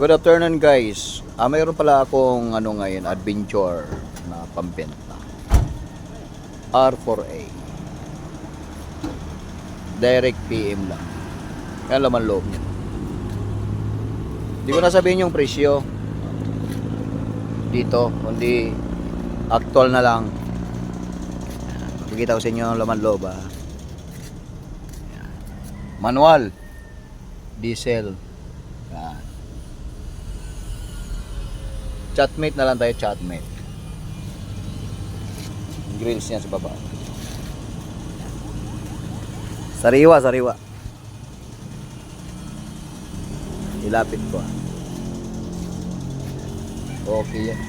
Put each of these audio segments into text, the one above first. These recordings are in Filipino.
Good afternoon guys. Mayroon pala akong ngayon, adventure na pambenta. R4A. Direct PM lang. Yan laman loob niya. Hindi ko na sabihin yung presyo dito, kundi actual na lang. Pakita ko sa inyo ang laman loob. Manual, diesel. Yan. Chatmate na lang tayo, chatmate. Grills niya sa baba. Sariwa, sariwa. Ilapit ko. Okay yan.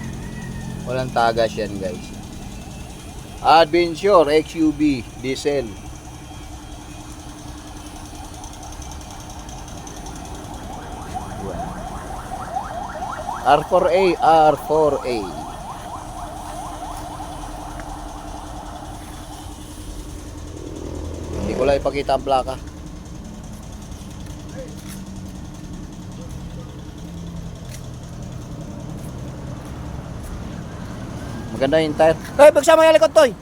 Walang tagas yan guys. Adventure XUV diesel. R4A, R4A. Hindi ko lang ipakita ang plaka. Maganda yung tire. Ay, pagsama yung likod, Toy!